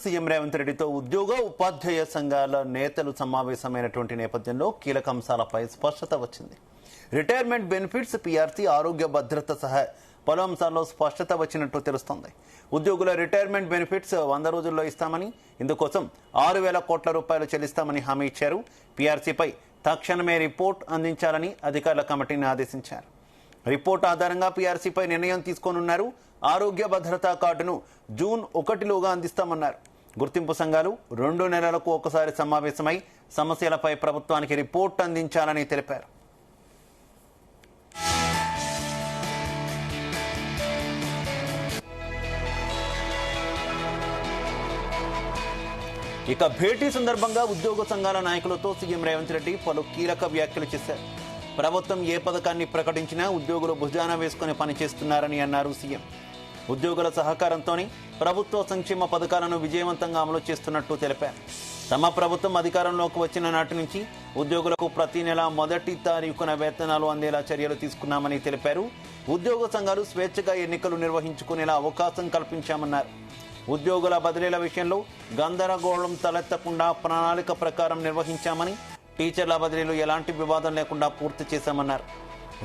CM Revanth రెడ్డితో ఉద్యోగ ఉపాధ్యాయ సంఘాల నేతలు సమావేశమైనటువంటి నేపథ్యంలో కీలక అంశాలపై స్పష్టత వచ్చింది. రిటైర్మెంట్ బెనిఫిట్స్, పీఆర్సీ, ఆరోగ్య భద్రత సహా పలు అంశాల్లో స్పష్టత వచ్చినట్టు తెలుస్తోంది. ఉద్యోగుల రిటైర్మెంట్ బెనిఫిట్స్ 100 రోజుల్లో ఇస్తామని, ఇందుకోసం 6,000 కోట్ల రూపాయలు చెల్లిస్తామని హామీ ఇచ్చారు. పీఆర్సీపై తక్షణమే రిపోర్ట్ అందించాలని అధికారుల కమిటీని ఆదేశించారు. రిపోర్ట్ ఆధారంగా పీఆర్సీపై నిర్ణయం తీసుకోనున్నారు. ఆరోగ్య భద్రతా కార్డును జూన్ 1లోగా అందిస్తామన్నారు. గుర్తింపు సంఘాలు 2 నెలలకు ఒకసారి సమావేశమై సమస్యలపై ప్రభుత్వానికి రిపోర్ట్ అందించాలని తెలిపారు. ఇక భేటీ సందర్భంగా ఉద్యోగ సంఘాల నాయకులతో సీఎం రేవంత్ రెడ్డి పలు కీలక వ్యాఖ్యలు చేశారు. ప్రభుత్వం ఏ పథకాన్ని ప్రకటించినా ఉద్యోగులు భుజాన వేసుకుని పనిచేస్తున్నారని అన్నారు సీఎం. ఉద్యోగుల సహకారంతోనే ప్రభుత్వ సంక్షేమ పథకాలను విజయవంతంగా అమలు చేస్తున్నట్టు తెలిపారు. తమ ప్రభుత్వం అధికారంలోకి వచ్చిన నాటి నుంచి ఉద్యోగులకు ప్రతి నెల 1వ తారీఖున వేతనాలు అందేలా చర్యలు తీసుకున్నామని తెలిపారు. ఉద్యోగ సంఘాలు స్వేచ్ఛగా ఎన్నికలు నిర్వహించుకునేలా అవకాశం కల్పించామన్నారు. ఉద్యోగుల బదిలీల విషయంలో గందరగోళం తలెత్తకుండా ప్రణాళిక ప్రకారం నిర్వహించామని, టీచర్ల బదిలీలు ఎలాంటి వివాదం లేకుండా పూర్తి చేశామన్నారు.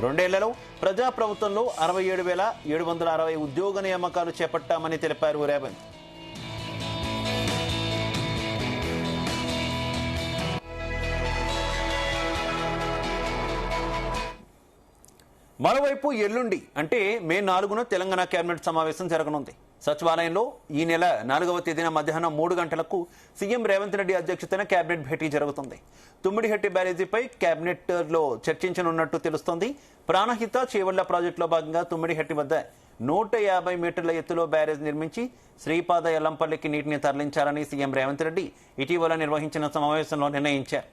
2 ఏళ్లలో ప్రజాప్రభుత్వంలో 67,760 ఉద్యోగ నియామకాలు చేపట్టామని తెలిపారు రేవంత్. మరోవైపు ఎల్లుండి అంటే మే 4న తెలంగాణ కేబినెట్ సమావేశం జరగనుంది. సచివాలయంలో ఈ నెల 4వ తేదీన మధ్యాహ్నం 3 గంటలకు సీఎం రేవంత్ రెడ్డి అధ్యక్షతన కేబినెట్ భేటీ జరుగుతుంది. తుమ్మిడిహెట్టి బ్యారేజీపై కేబినెట్లో చర్చించనున్నట్టు తెలుస్తోంది. ప్రాణహిత చేవళ్ల ప్రాజెక్టులో భాగంగా తుమ్మిడిహెట్టి వద్ద 150 మీటర్ల ఎత్తులో బ్యారేజ్ నిర్మించి శ్రీపాద ఎల్లంపల్లికి నీటిని తరలించాలని సీఎం రేవంత్ రెడ్డి ఇటీవల నిర్వహించిన సమావేశంలో నిర్ణయించారు.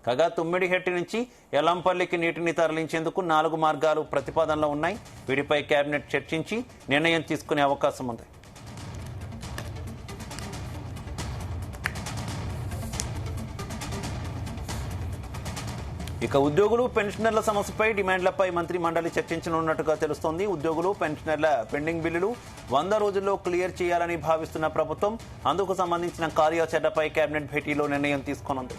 కాగా తుమ్మిడిహెట్టి నుంచి ఎల్లంపల్లికి నీటిని తరలించేందుకు 4 మార్గాలు ప్రతిపాదనలో ఉన్నాయి. వీటిపై కేబినెట్ చర్చించి నిర్ణయం తీసుకునే అవకాశం ఉంది. ఇక ఉద్యోగులు, పెన్షనర్ల సమస్యపై డిమాండ్లపై మంత్రి మండలి చర్చించనున్నట్టుగా తెలుస్తోంది. ఉద్యోగులు, పెన్షనర్ల పెండింగ్ బిల్లులు 100 రోజుల్లో క్లియర్ చేయాలని భావిస్తున్న ప్రభుత్వం అందుకు సంబంధించిన కార్యాచరణపై కేబినెట్ భేటీలో నిర్ణయం తీసుకోనుంది.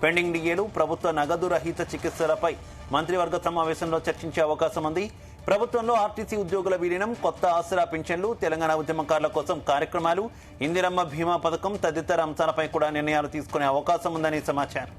పెండింగ్ డిఏలు, ప్రభుత్వ నగదు రహిత చికిత్సలపై మంత్రివర్గ సమావేశంలో చర్చించే అవకాశం ఉంది. ప్రభుత్వంలో ఆర్టీసీ ఉద్యోగుల విలీనం, కొత్త ఆసరా పింఛన్లు, తెలంగాణ ఉద్యమకారుల కోసం కార్యక్రమాలు, ఇందిరమ్మ బీమా పథకం తదితర అంశాలపై కూడా నిర్ణయాలు తీసుకునే అవకాశం ఉందని సమాచారం.